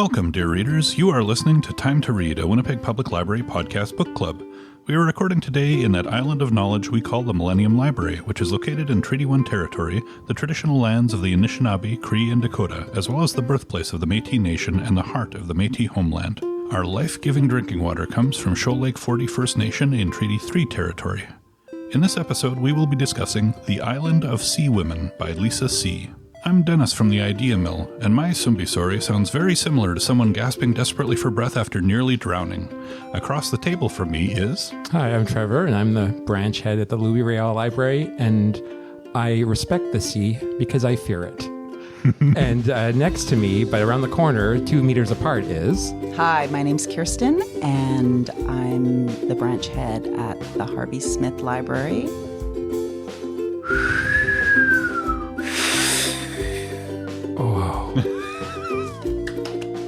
Welcome, dear readers. You are listening to Time to Read, a Winnipeg Public Library podcast book club. We are recording today in that island of knowledge we call the Millennium Library, which is located in Treaty 1 territory, the traditional lands of the Anishinaabe, Cree, and Dakota, as well as the birthplace of the Métis Nation and the heart of the Métis homeland. Our life-giving drinking water comes from Shoal Lake 40 First Nation in Treaty 3 territory. In this episode, we will be discussing The Island of Sea Women by Lisa C. I'm Dennis from the Idea Mill, and my Sumbisori sounds very similar to someone gasping desperately for breath after nearly drowning. Across the table from me is... Hi, I'm Trevor, and I'm the branch head at the Louis Riel Library, and I respect the sea because I fear it. And next to me, but around the corner, 2 meters apart, is... Hi, my name's Kirsten, and I'm the branch head at the Harvey Smith Library. Oh.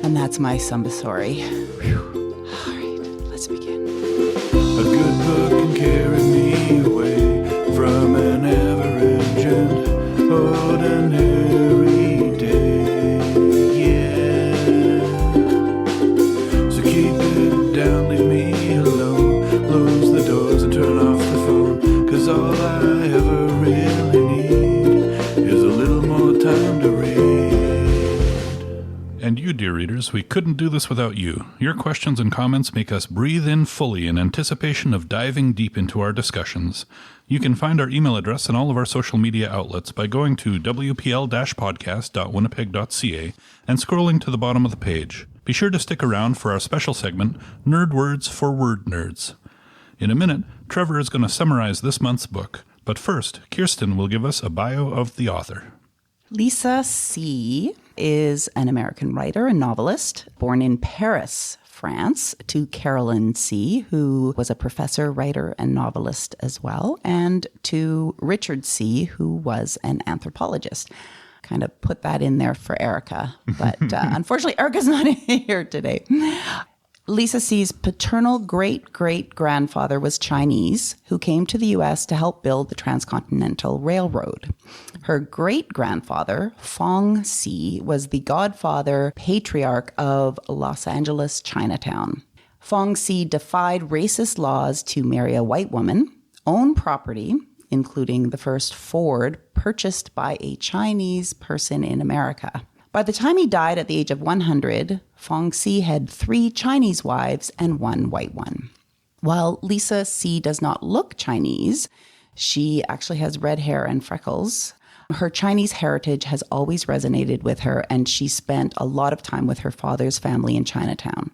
And that's my Sumbisori. All right, let's begin. A good book can carry me away from an average and ordinary day, yeah. So keep it down, leave me alone, close the doors and turn off the phone, 'cause all I ever really need is a little more time to read. And you, dear readers, we couldn't do this without you. Your questions and comments make us breathe in fully in anticipation of diving deep into our discussions. You can find our email address and all of our social media outlets by going to wpl-podcast.winnipeg.ca and scrolling to the bottom of the page. Be sure to stick around for our special segment, Nerd Words for Word Nerds. In a minute, Trevor is going to summarize this month's book. But first, Kirsten will give us a bio of the author. Lisa C. is an American writer and novelist born in Paris, France, to Carolyn C., who was a professor, writer, and novelist as well, and to Richard C., who was an anthropologist. Kind of put that in there for Erica, but unfortunately, Erica's not here today. Lisa C.'s paternal great-great-grandfather was Chinese, who came to the U.S. to help build the Transcontinental Railroad. Her great-grandfather, Fong C., was the godfather patriarch of Los Angeles Chinatown. Fong C. defied racist laws to marry a white woman, own property, including the first Ford purchased by a Chinese person in America. By the time he died at the age of 100, Fong C. had 3 Chinese wives and 1 white one. While Lisa C. does not look Chinese, she actually has red hair and freckles. Her Chinese heritage has always resonated with her, and she spent a lot of time with her father's family in Chinatown.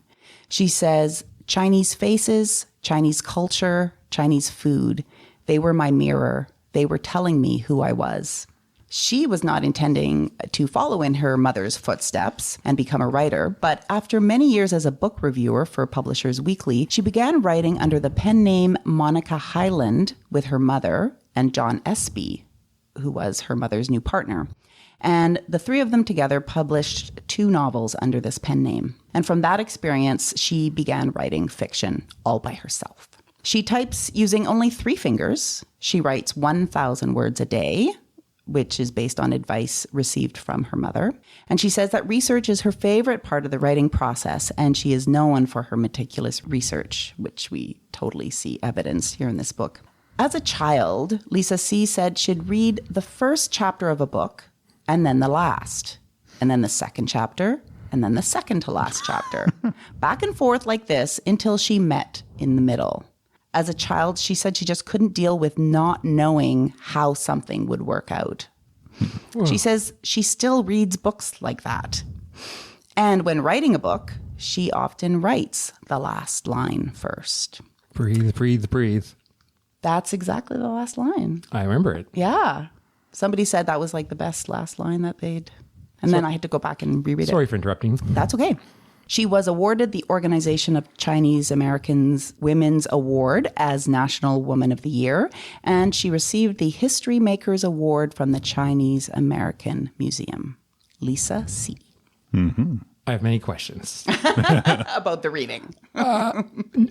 She says, "Chinese faces, Chinese culture, Chinese food, they were my mirror. They were telling me who I was." She was not intending to follow in her mother's footsteps and become a writer, but after many years as a book reviewer for Publishers Weekly, she began writing under the pen name Monica Hyland with her mother and John Espy, who was her mother's new partner. And the 3 of them together published 2 novels under this pen name. And from that experience, she began writing fiction all by herself. She types using only 3 fingers. She writes 1,000 words a day, which is based on advice received from her mother. And she says that research is her favorite part of the writing process, and she is known for her meticulous research, which we totally see evidence here in this book. As a child, Lisa C. said she'd read the first chapter of a book, and then the last, and then the second chapter, and then the second to last chapter. Back and forth like this until she met in the middle. As a child, she said she just couldn't deal with not knowing how something would work out. She says she still reads books like that. And when writing a book, she often writes the last line first. Breathe, breathe, breathe. That's exactly the last line. I remember it. Yeah. Somebody said that was like the best last line that they'd... And then I had to go back and reread it. Sorry for interrupting. That's okay. She was awarded the Organization of Chinese Americans Women's Award as National Woman of the Year, and she received the History Makers Award from the Chinese American Museum. Lisa C. Mm-hmm. I have many questions. About the reading.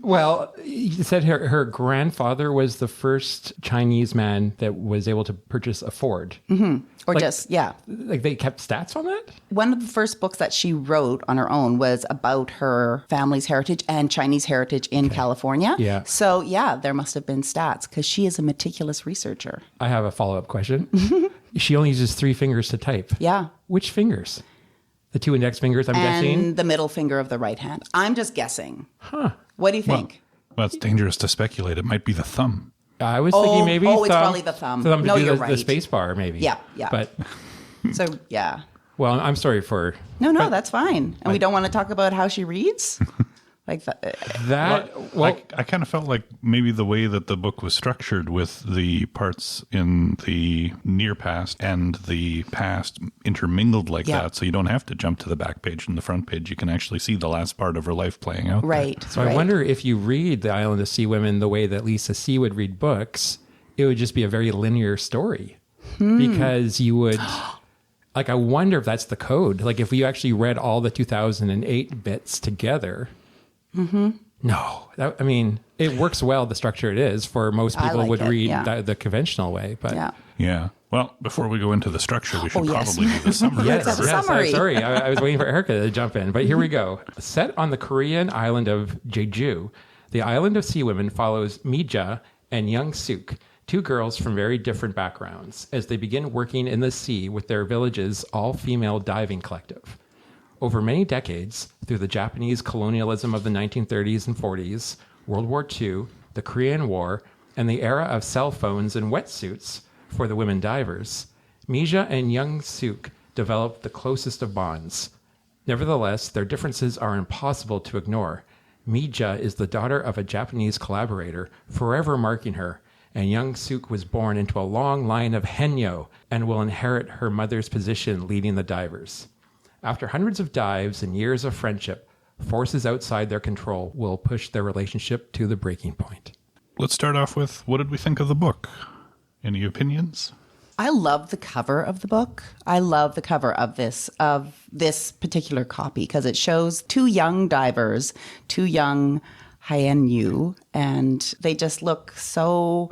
Well, you said her grandfather was the first Chinese man that was able to purchase a Ford. Mm-hmm. Or Like- just, yeah. Like they kept stats on that? One of the first books that she wrote on her own was about her family's heritage and Chinese heritage in California. Yeah. So, yeah, there must have been stats because she is a meticulous researcher. I have a follow-up question. She only uses 3 fingers to type. Yeah. Which fingers? The 2 index fingers, I'm guessing? And the middle finger of the right hand. I'm just guessing. Huh. What do you think? Well, it's dangerous to speculate. It might be the thumb. I was thinking maybe it's thumb. probably the thumb. Thumb to No, do you're the right. space bar, maybe. Yeah, yeah. But, So, yeah. well, I'm sorry for... No, that's fine. And we don't want to talk about how she reads? Like that. I kind of felt like maybe the way that the book was structured with the parts in the near past and the past intermingled like Yeah. that. So you don't have to jump to the back page and the front page. You can actually see the last part of her life playing out. right. So I wonder if you read The Island of Sea Women the way that Lisa C. would read books, it would just be a very linear story. Because you would... Like, I wonder if that's the code. Like, if we actually read all the 2008 bits together... No, I mean, it works well, the structure it is, for most people like would it, read yeah. the conventional way. But Yeah. Yeah. Well, before we go into the structure, we should yes. probably do the summary. Yes, That's a yes, summary. sorry. I was waiting for Erica to jump in, but here we go. Set on the Korean island of Jeju, The Island of Sea Women follows Mija and Young Suk, 2 girls from very different backgrounds, as they begin working in the sea with their village's all-female diving collective. Over many decades, through the Japanese colonialism of the 1930s and 40s, World War II, the Korean War, and the era of cell phones and wetsuits for the women divers, Mija and Young Suk developed the closest of bonds. Nevertheless, their differences are impossible to ignore. Mija is the daughter of a Japanese collaborator, forever marking her, and Young Suk was born into a long line of Haenyeo and will inherit her mother's position leading the divers. After hundreds of dives and years of friendship, forces outside their control will push their relationship to the breaking point. Let's start off with, what did we think of the book? Any opinions? I love the cover of the book. I love the cover of this particular copy because it shows 2 young divers, 2 young Haenyeo, and they just look so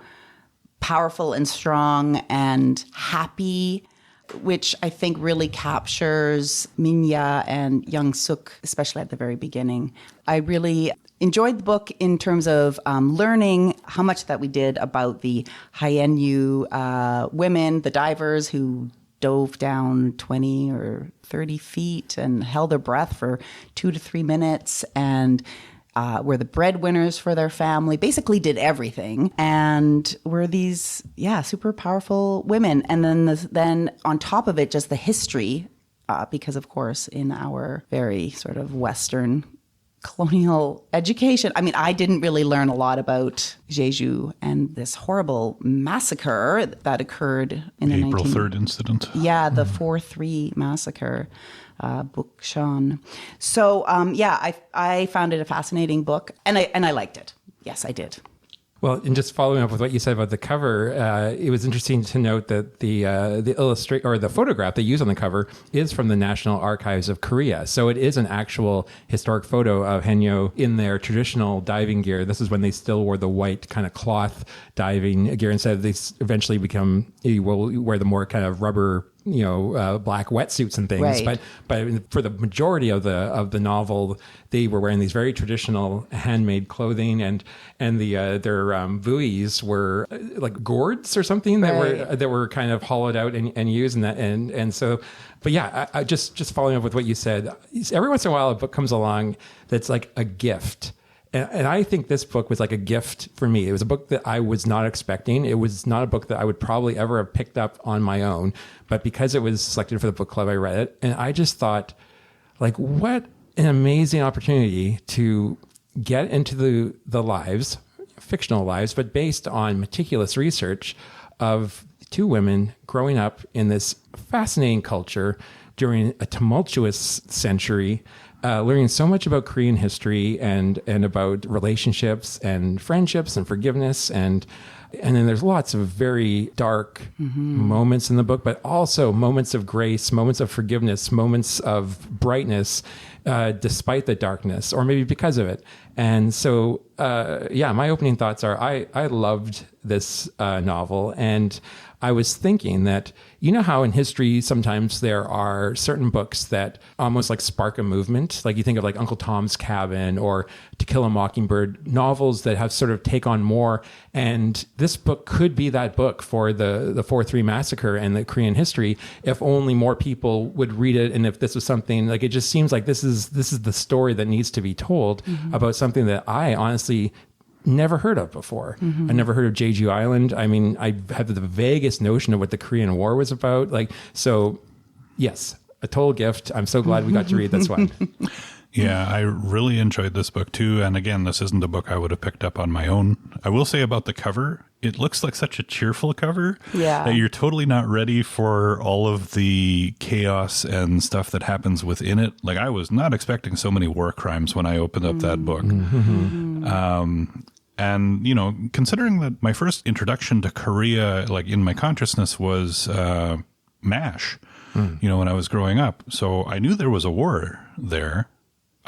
powerful and strong and happy, which I think really captures Minya and Young Suk, especially at the very beginning. I really enjoyed the book in terms of learning how much that we did about the Haenyeo women, the divers who dove down 20 or 30 feet and held their breath for 2 to 3 minutes and were the breadwinners for their family, basically did everything, and were these, super powerful women. And then on top of it, just the history, because of course, in our very sort of Western colonial education, I mean, I didn't really learn a lot about Jeju and this horrible massacre that occurred in the April 3rd incident. Yeah, the 4-3 massacre. Bukshan. So, I found it a fascinating book, and I liked it. Yes, I did. Well, and just following up with what you said about the cover, it was interesting to note that the the photograph they use on the cover is from the National Archives of Korea. So it is an actual historic photo of Haenyeo in their traditional diving gear. This is when they still wore the white kind of cloth diving gear instead of these eventually will wear the more kind of rubber, black wetsuits and things. Right. But for the majority of the novel, they were wearing these very traditional handmade clothing, and their buoys were like gourds or something that were kind of hollowed out and used in that, and so. But yeah, I just following up with what you said. Every once in a while, a book comes along that's like a gift. And I think this book was like a gift for me. It was a book that I was not expecting. It was not a book that I would probably ever have picked up on my own. But because it was selected for the book club, I read it. And I just thought, like, what an amazing opportunity to get into the lives, fictional lives, but based on meticulous research of 2 women growing up in this fascinating culture during a tumultuous century learning so much about Korean history and about relationships and friendships and forgiveness. And then there's lots of very dark moments in the book, but also moments of grace, moments of forgiveness, moments of brightness, despite the darkness, or maybe because of it. And so, my opening thoughts are, I loved this novel, and I was thinking that, you know how in history sometimes there are certain books that almost like spark a movement, like you think of like Uncle Tom's Cabin or To Kill a Mockingbird, novels that have sort of take on more. And this book could be that book for the 4/3 massacre and the Korean history, if only more people would read it. And if this was something like, it just seems like this is the story that needs to be told about something that I honestly never heard of before. I never heard of Jeju Island. I mean, I had the vaguest notion of what the Korean War was about. Like, so yes, a total gift. I'm so glad we got to read this one. Yeah, I really enjoyed this book too. And again, this isn't a book I would have picked up on my own. I will say about the cover, it looks like such a cheerful cover that you're totally not ready for all of the chaos and stuff that happens within it. Like, I was not expecting so many war crimes when I opened up that book. And, you know, considering that my first introduction to Korea, like in my consciousness, was MASH, you know, when I was growing up. So I knew there was a war there,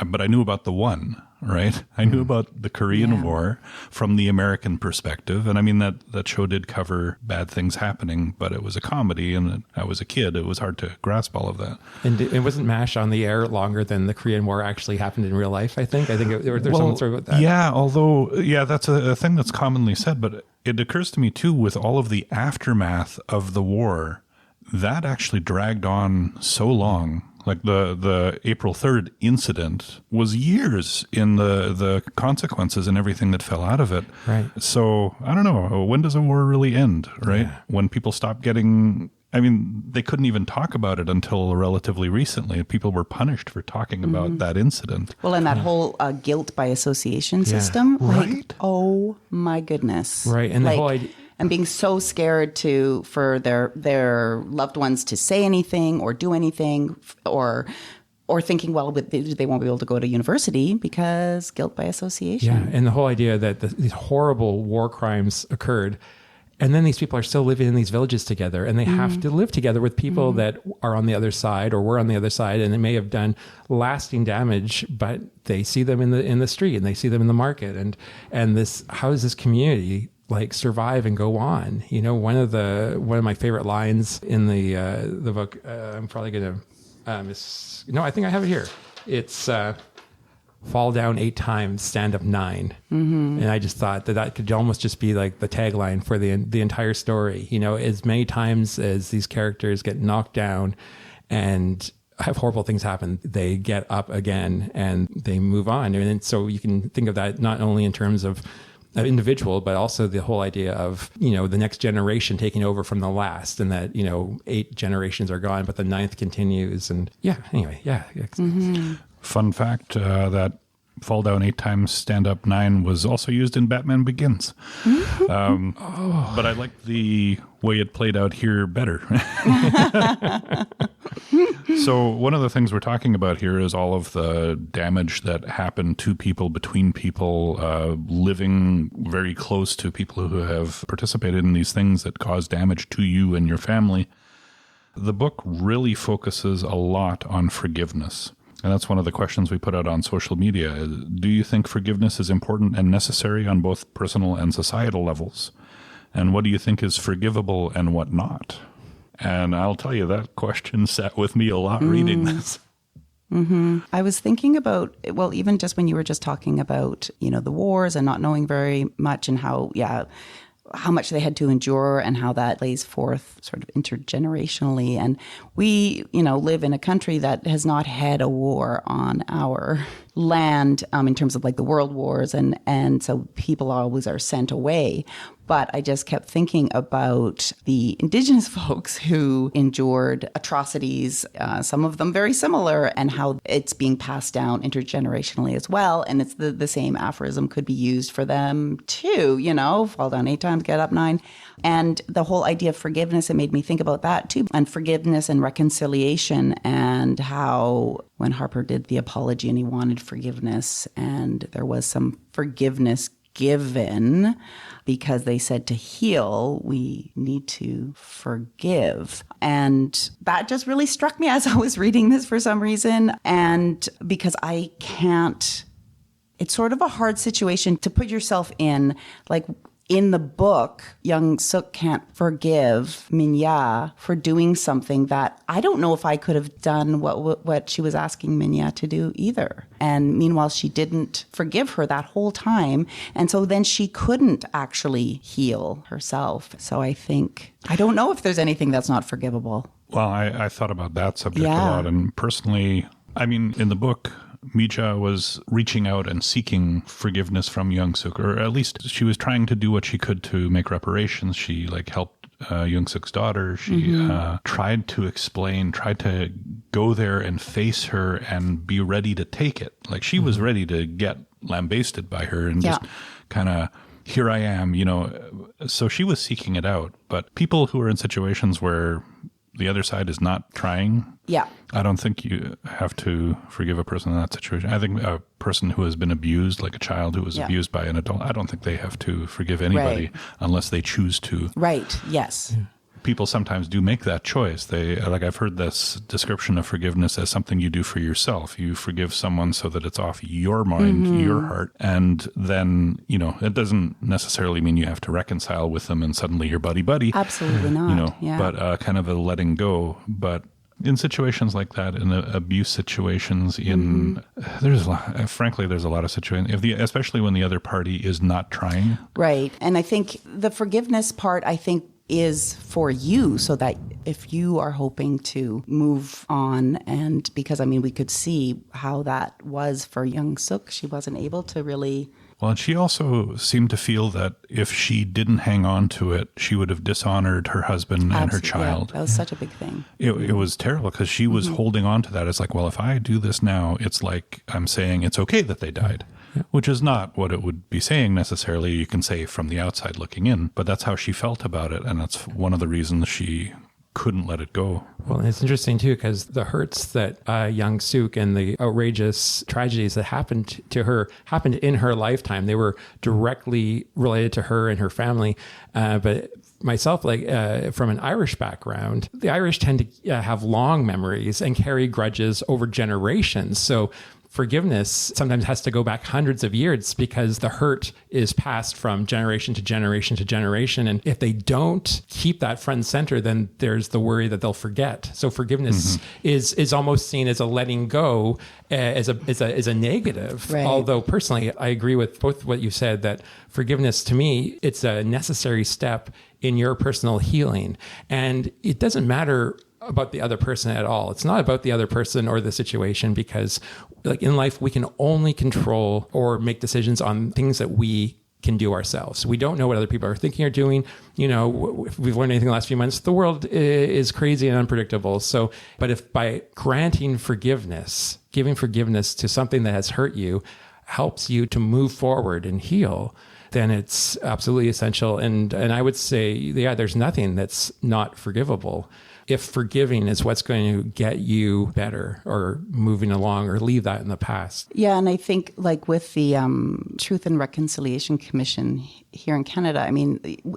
but I knew about the one, right? I knew about the Korean War from the American perspective. And I mean, that show did cover bad things happening, but it was a comedy, and I was a kid. It was hard to grasp all of that. And it wasn't MASH on the air longer than the Korean War actually happened in real life, I think. There's some story about that. Yeah, although, that's a thing that's commonly said, but it occurs to me too, with all of the aftermath of the war, that actually dragged on so long. Like the April 3rd incident was years in the consequences and everything that fell out of it. Right. So I don't know, when does a war really end, right? Yeah. When people stop getting, I mean, they couldn't even talk about it until relatively recently. People were punished for talking about that incident. Well, and that whole guilt by association system, like, oh my goodness. Right. And the whole idea, and being so scared for their loved ones to say anything or do anything, or thinking, well, they won't be able to go to university because guilt by association. Yeah, and the whole idea that these horrible war crimes occurred, and then these people are still living in these villages together, and they have to live together with people that are on the other side or were on the other side, and they may have done lasting damage, but they see them in the street and they see them in the market, and this, how does this community like survive and go on? You know, one of my favorite lines in the book, I'm probably gonna I think I have it here. It's fall down 8 times, stand up 9. And I just thought that could almost just be like the tagline for the entire story. You know, as many times as these characters get knocked down and have horrible things happen, they get up again and they move on. And so you can think of that not only in terms of individual, but also the whole idea of, you know, the next generation taking over from the last, and that, you know, 8 generations are gone, but the 9th continues. And Fun fact, that fall down 8 times, stand up 9 was also used in Batman Begins. But I like the way it played out here better. So one of the things we're talking about here is all of the damage that happened to people, between people, living very close to people who have participated in these things that cause damage to you and your family. The book really focuses a lot on forgiveness. And that's one of the questions we put out on social media. Do you think forgiveness is important and necessary on both personal and societal levels? And what do you think is forgivable and what not? And I'll tell you, that question sat with me a lot reading this. I was thinking about, well, even just when you were just talking about, you know, the wars and not knowing very much, and how much they had to endure, and how that lays forth sort of intergenerationally. And we, you know, live in a country that has not had a war on our land in terms of like the world wars. And so people always are sent away. But I just kept thinking about the Indigenous folks who endured atrocities, some of them very similar, and how it's being passed down intergenerationally as well. And it's the same aphorism could be used for them too, you know, fall down 8 times, get up 9. And the whole idea of forgiveness, it made me think about that too. And forgiveness and reconciliation, and how when Harper did the apology and he wanted forgiveness, and there was some forgiveness given because they said to heal, we need to forgive. And that just really struck me as I was reading this for some reason. And because I can't, it's sort of a hard situation to put yourself in. Like in the book, young Suk can't forgive Minya for doing something that I don't know if I could have done what she was asking Minya to do either. And meanwhile, she didn't forgive her that whole time. And so then she couldn't actually heal herself. So I don't know if there's anything that's not forgivable. Well, I thought about that subject a lot. And personally, I mean, in the book, Mija was reaching out and seeking forgiveness from Young Suk, or at least she was trying to do what she could to make reparations. She helped Young Suk's daughter. She tried to explain, tried to go there and face her and be ready to take it. Like she was ready to get lambasted by her and just kind of, here I am, So she was seeking it out. But people who are in situations where the other side is not trying, I don't think you have to forgive a person in that situation. I think a person who has been abused, like a child who was abused by an adult, I don't think they have to forgive anybody unless they choose to. Right, yes. Yeah. People sometimes do make that choice. I've heard this description of forgiveness as something you do for yourself. You forgive someone so that it's off your mind, your heart. And then, it doesn't necessarily mean you have to reconcile with them and suddenly you're buddy-buddy. Absolutely not. But kind of a letting go. But in situations like that, in abuse situations, there's a lot of situations, especially when the other party is not trying. Right. And I think the forgiveness part, is for you, so that if you are hoping to move on, and because we could see how that was for young Suk, she wasn't able to really. Well, and she also seemed to feel that if she didn't hang on to it, she would have dishonored her husband and her child. Yeah, that was such a big thing. It was terrible because she was holding on to that. It's like, well, if I do this now, it's like I'm saying it's okay that they died. Which is not what it would be saying necessarily. You can say from the outside looking in, but that's how she felt about it. And that's one of the reasons she couldn't let it go. Well, it's interesting too, because the hurts that young Suk and the outrageous tragedies that happened to her happened in her lifetime. They were directly related to her and her family. But myself, from an Irish background, the Irish tend to have long memories and carry grudges over generations. So forgiveness sometimes has to go back hundreds of years because the hurt is passed from generation to generation to generation. And if they don't keep that front and center, then there's the worry that they'll forget. So forgiveness is almost seen as a letting go, as a negative. Right. Although personally, I agree with both what you said, that forgiveness to me, it's a necessary step in your personal healing. And it doesn't matter about the other person at all. It's not about the other person or the situation, because in life, we can only control or make decisions on things that we can do ourselves. We don't know what other people are thinking or doing. If we've learned anything in the last few months, the world is crazy and unpredictable. So, but if by granting forgiveness, giving forgiveness to something that has hurt you, helps you to move forward and heal, then it's absolutely essential. And I would say, there's nothing that's not forgivable, if forgiving is what's going to get you better or moving along or leave that in the past. Yeah, and I think with the Truth and Reconciliation Commission here in Canada,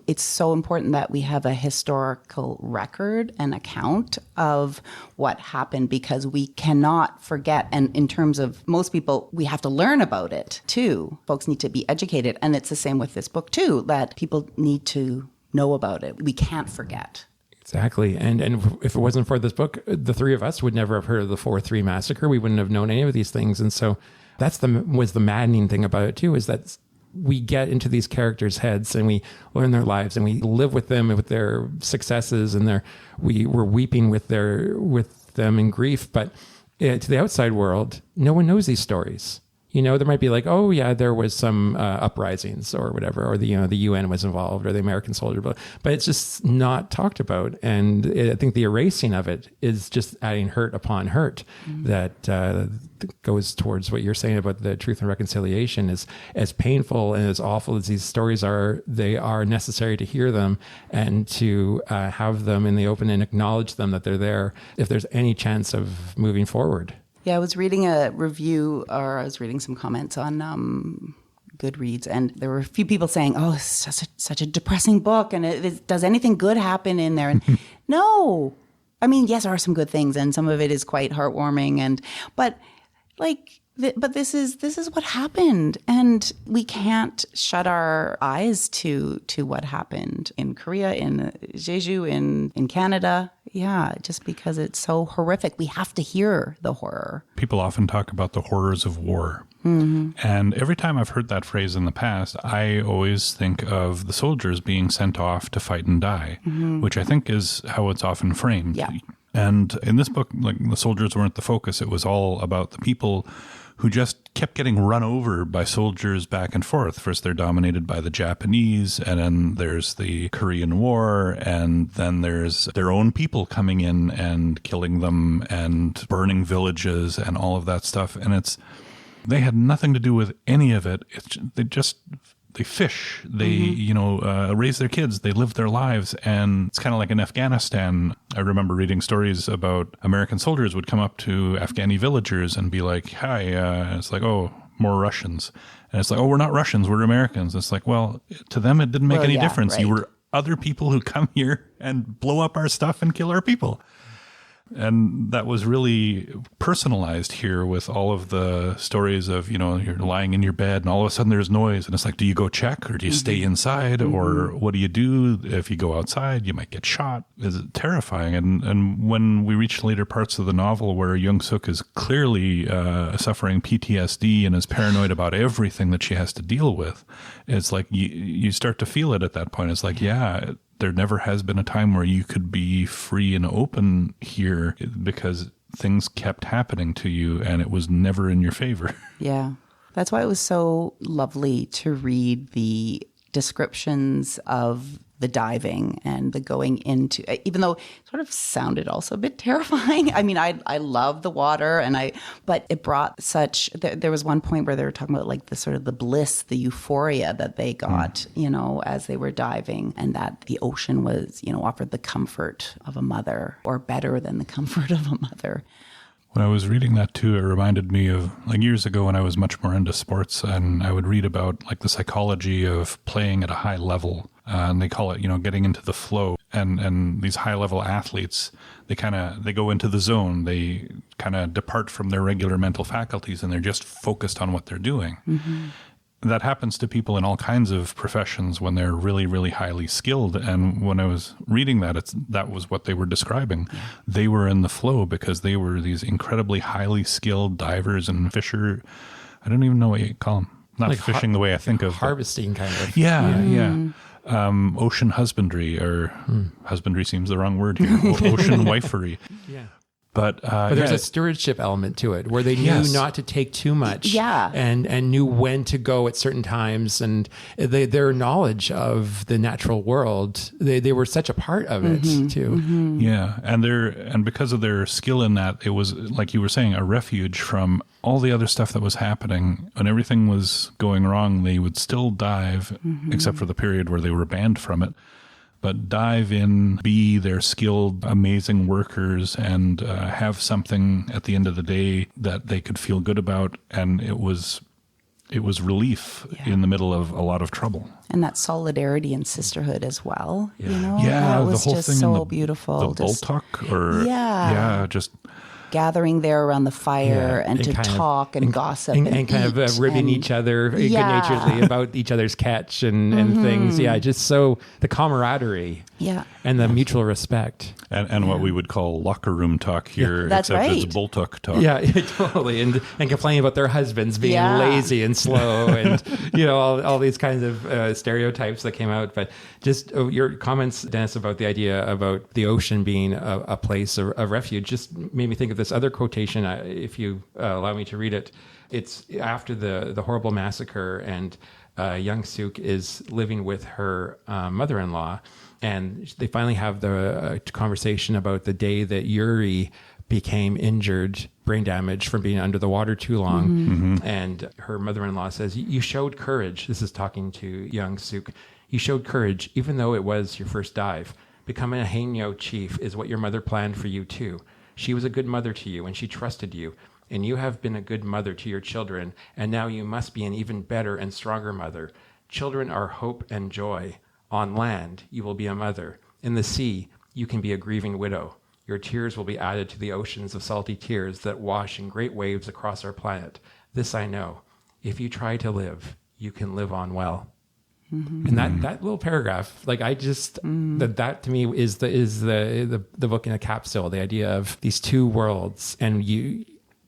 it's so important that we have a historical record and account of what happened, because we cannot forget. And in terms of most people, we have to learn about it too. Folks need to be educated. And it's the same with this book too, that people need to know about it. We can't forget. Exactly. And if it wasn't for this book, the three of us would never have heard of the 4-3 massacre. We wouldn't have known any of these things. And so was the maddening thing about it too, is that we get into these characters' heads and we learn their lives and we live with them and with their successes, and we're weeping with them in grief. But to the outside world, no one knows these stories. There might be there was some uprisings or whatever, or the UN was involved, or the American soldier, but it's just not talked about. And I think the erasing of it is just adding hurt upon hurt that goes towards what you're saying about the Truth and Reconciliation. Is as painful and as awful as these stories are, they are necessary to hear them and to have them in the open and acknowledge them, that they're there, if there's any chance of moving forward. Yeah, I was reading a review, or I was reading some comments on Goodreads, and there were a few people saying, "Oh, it's such a depressing book, and does anything good happen in there?" And no, I mean, yes, there are some good things, and some of it is quite heartwarming, but this is what happened, and we can't shut our eyes to what happened in Korea, in Jeju, in Canada. Yeah, just because it's so horrific, we have to hear the horror. People often talk about the horrors of war. Mm-hmm. And every time I've heard that phrase in the past, I always think of the soldiers being sent off to fight and die, which I think is how it's often framed. Yeah. And in this book, like, the soldiers weren't the focus. It was all about the people who just kept getting run over by soldiers back and forth. First, they're dominated by the Japanese, and then there's the Korean War, and then there's their own people coming in and killing them and burning villages and all of that stuff. And they had nothing to do with any of it. They fish, they, raise their kids, they live their lives. And it's kind of like in Afghanistan. I remember reading stories about American soldiers would come up to Afghani villagers and be like, hi, it's like, oh, more Russians. And it's like, oh, we're not Russians, we're Americans. It's like, well, to them, it didn't make any difference. Right. You were other people who come here and blow up our stuff and kill our people. And that was really personalized here with all of the stories of, you're lying in your bed and all of a sudden there's noise. And it's like, do you go check or do you stay inside? Or what do you do if you go outside? You might get shot. Is it terrifying? And when we reach later parts of the novel where Young Suk is clearly suffering PTSD and is paranoid about everything that she has to deal with, it's like you start to feel it at that point. It's like, yeah, there never has been a time where you could be free and open here because things kept happening to you and it was never in your favor. Yeah. That's why it was so lovely to read the descriptions of the diving and the going into, even though it sort of sounded also a bit terrifying. I mean, I love the water but it brought there was one point where they were talking about like the sort of the bliss, the euphoria that they got, as they were diving, and that the ocean was, offered the comfort of a mother, or better than the comfort of a mother. When I was reading that too, it reminded me of like years ago when I was much more into sports, and I would read about like the psychology of playing at a high level. And they call it, getting into the flow. And these high level athletes, they go into the zone. They kind of depart from their regular mental faculties and they're just focused on what they're doing. Mm-hmm. That happens to people in all kinds of professions when they're really, really highly skilled. And when I was reading that was what they were describing. Yeah. They were in the flow because they were these incredibly highly skilled divers and fisher. I don't even know what you call them. Not like fishing the way I think of. Harvesting kind of. Yeah. Ocean husbandry, or husbandry seems the wrong word here. Ocean wifery. Yeah. But there's a stewardship element to it where they knew not to take too much, and knew when to go at certain times, and their knowledge of the natural world, they were such a part of it too. Mm-hmm. Yeah, and because of their skill in that, it was, like you were saying, a refuge from all the other stuff that was happening. When everything was going wrong, they would still dive, except for the period where they were banned from it. But dive in, be their skilled, amazing workers, and have something at the end of the day that they could feel good about. And it was relief in the middle of a lot of trouble. And that solidarity and sisterhood as well. Yeah, that was the whole just thing so beautiful. The Boltuck, just gathering there around the fire and to talk and gossip and kind of ribbing each other good-naturedly about each other's catch and things. Yeah, just so the camaraderie and the mutual respect. And what we would call locker room talk here, that's except right. it's Boltuck talk. Yeah, totally. And complaining about their husbands being lazy and slow and, all these kinds of stereotypes that came out. But just your comments, Dennis, about the idea about the ocean being a place of refuge just made me think of this other quotation, if you allow me to read it. It's after the horrible massacre, and Young Suk is living with her mother-in-law, and they finally have the conversation about the day that Yuri became injured, brain damage from being under the water too long. Mm-hmm. And her mother-in-law says, "You showed courage." This is talking to Young Suk. "You showed courage, even though it was your first dive. Becoming a Haenyeo chief is what your mother planned for you too. She was a good mother to you, and she trusted you. and you have been a good mother to your children, and now you must be an even better and stronger mother. Children are hope and joy. On land, you will be a mother. In the sea, you can be a grieving widow. Your tears will be added to the oceans of salty tears that wash in great waves across our planet. This I know. If you try to live, you can live on well. And that little paragraph, like I just that to me is the book in a capsule. The idea of these two worlds, and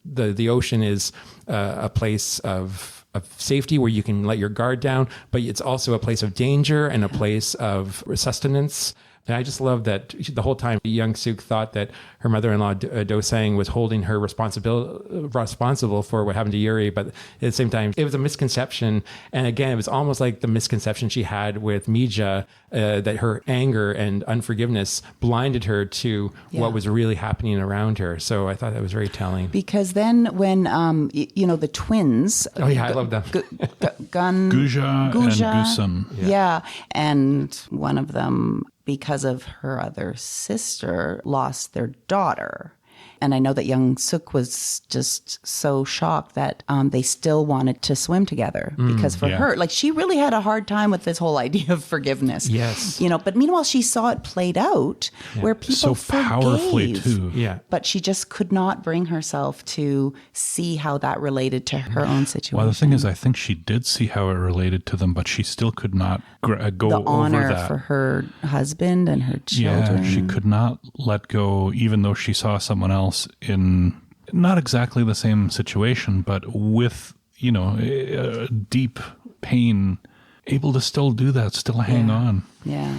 the ocean is a place of safety where you can let your guard down, but it's also a place of danger and a place of sustenance. And I just love that the whole time Young Suk thought that her mother-in-law Do Sang was holding her responsible for what happened to Yuri, but at the same time it was a misconception. And again, it was almost like the misconception she had with Mija, that her anger and unforgiveness blinded her to what was really happening around her. So I thought that was very telling. Because then when the twins, I love them. Guja and Gusun. Yeah, and one of them, because of her other sister, lost their daughter. And I know that Young Suk was just so shocked that they still wanted to swim together, because for her, like, she really had a hard time with this whole idea of forgiveness. Yes. But meanwhile, she saw it played out where people so powerfully too. Yeah. But she just could not bring herself to see how that related to her own situation. Well, the thing is, I think she did see how it related to them, but she still could not go the over honor that. for her husband and her children. Yeah, she could not let go, even though she saw someone else in not exactly the same situation, but with, a deep pain, able to still do that, still hang on. Yeah.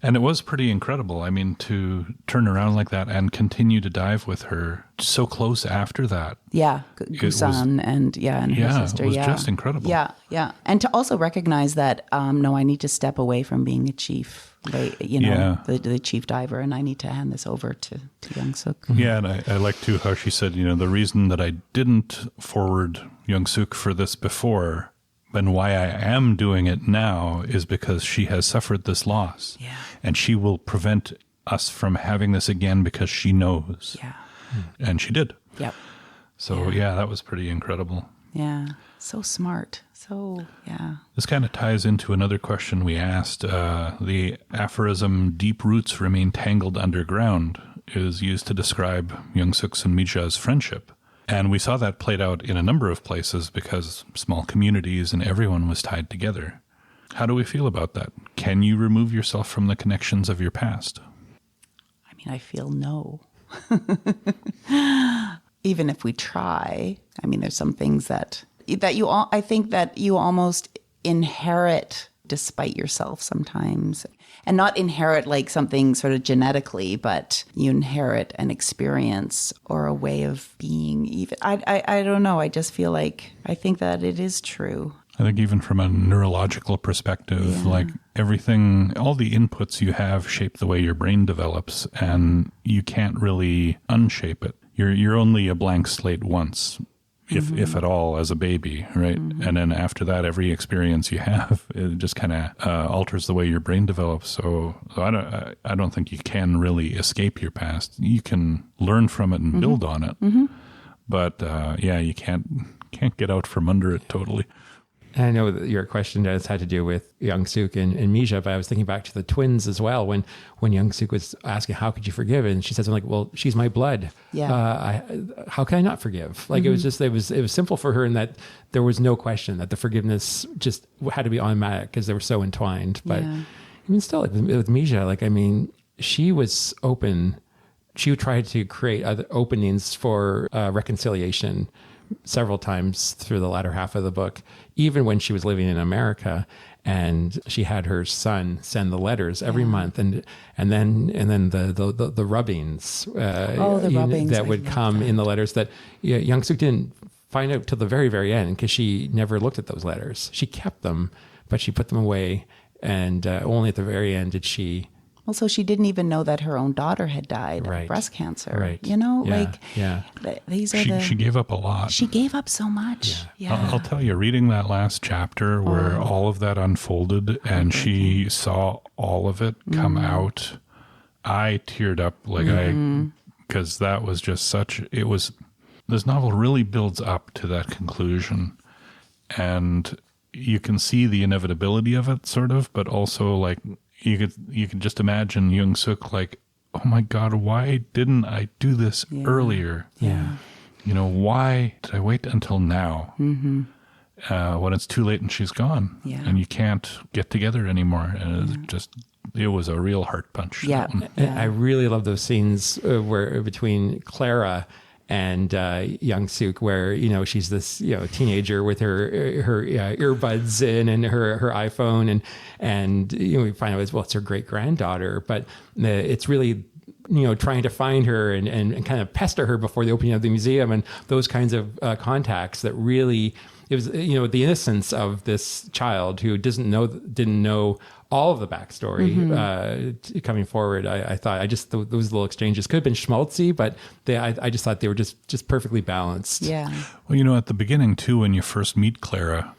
And it was pretty incredible. I mean, to turn around like that and continue to dive with her so close after that. Yeah, Gusan and her sister. It was just incredible. Yeah. And to also recognize that, no, I need to step away from being a chief, the chief diver, and I need to hand this over to Young Suk. Yeah, and I like too how she said, the reason that I didn't forward Young Suk for this before, and why I am doing it now, is because she has suffered this loss. Yeah. And she will prevent us from having this again because she knows. Yeah. And she did. Yep. So, that was pretty incredible. Yeah. So smart. So, This kind of ties into another question we asked. The aphorism, deep roots remain tangled underground, is used to describe Young Suk's and Mija's friendship. And we saw that played out in a number of places because small communities and everyone was tied together. How do we feel about that? Can you remove yourself from the connections of your past? I mean, I feel no. Even if we try, I mean, there's some things that I think that you almost inherit despite yourself sometimes. And not inherit like something sort of genetically, but you inherit an experience or a way of being. Even I don't know. I just feel like I think that it is true. I think even from a neurological perspective, like everything, all the inputs you have shape the way your brain develops, and you can't really unshape it. You're only a blank slate once. If at all, as a baby, right? And then after that, every experience you have, it just kind of alters the way your brain develops. So I don't think you can really escape your past. You can learn from it and build on it, but you can't get out from under it totally. And I know that your question has had to do with Young Suk and Mija, but I was thinking back to the twins as well. When Young Suk was asking, how could you forgive? And she said something like, well, she's my blood. Yeah. How can I not forgive? Like it was simple for her in that there was no question that the forgiveness just had to be automatic because they were so entwined. But even still, with Mija, like, I mean, she was open. She tried to create other openings for reconciliation several times through the latter half of the book, even when she was living in America, and she had her son send the letters every month, and then the rubbings, that would come in the letters that Young Suk didn't find out till the very, very end because she never looked at those letters. She kept them, but she put them away, and only at the very end did she. Also, she didn't even know that her own daughter had died of breast cancer. Right. These are she gave up a lot. She gave up so much. Yeah. I'll tell you, reading that last chapter where all of that unfolded and she saw all of it come out, I teared up because that was just this novel really builds up to that conclusion, and you can see the inevitability of it, sort of, but also like you could just imagine Young Suk like, oh my God, why didn't I do this earlier? Yeah. You know, why did I wait until now? Mm-hmm. When it's too late and she's gone, and you can't get together anymore, and it was a real heart punch. Yeah. I really love those scenes where between Clara and Young Suk, where she's this teenager with her earbuds in and her iPhone, and we find out as well it's her great granddaughter, but it's really trying to find her and kind of pester her before the opening of the museum, and those kinds of contacts that really, it was the innocence of this child who didn't know all of the backstory coming forward. I thought those little exchanges could have been schmaltzy, but I just thought they were just perfectly balanced. Yeah. Well, at the beginning too, when you first meet Clara,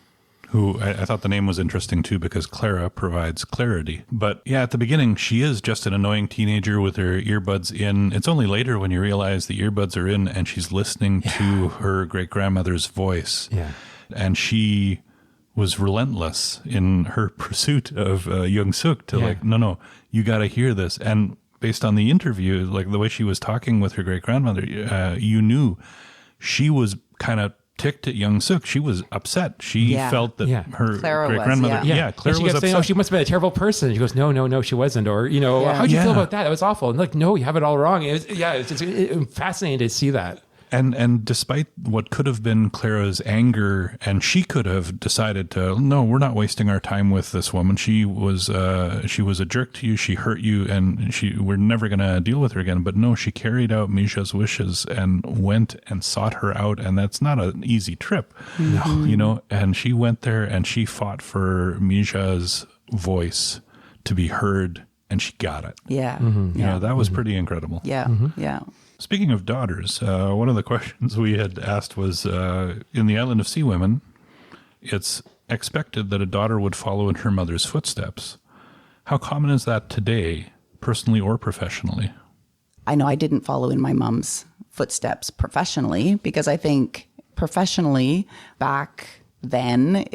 who I thought the name was interesting too, because Clara provides clarity. But yeah, at the beginning, she is just an annoying teenager with her earbuds in. It's only later when you realize the earbuds are in and she's listening to her great-grandmother's voice. Yeah. And she was relentless in her pursuit of Young Suk to no, you got to hear this. And based on the interview, like the way she was talking with her great-grandmother, you knew she was kind of ticked at Young Suk. She was upset. She felt that her great-grandmother... Clara she was kept upset. saying, oh, she must have been a terrible person. She goes, no, she wasn't. Or, how'd you feel about that? It was awful. And like, no, you have it all wrong. It's just fascinating to see that. And despite what could have been Clara's anger, and she could have decided to, no, we're not wasting our time with this woman. She was a jerk to you. She hurt you, and we're never going to deal with her again. But no, she carried out Misha's wishes and went and sought her out. And that's not an easy trip, and she went there and she fought for Misha's voice to be heard, and she got it. Yeah. That was pretty incredible. Yeah. Yeah. Speaking of daughters, one of the questions we had asked was, in the Island of Sea Women, it's expected that a daughter would follow in her mother's footsteps. How common is that today, personally or professionally? I know I didn't follow in my mom's footsteps professionally, because I think professionally back then,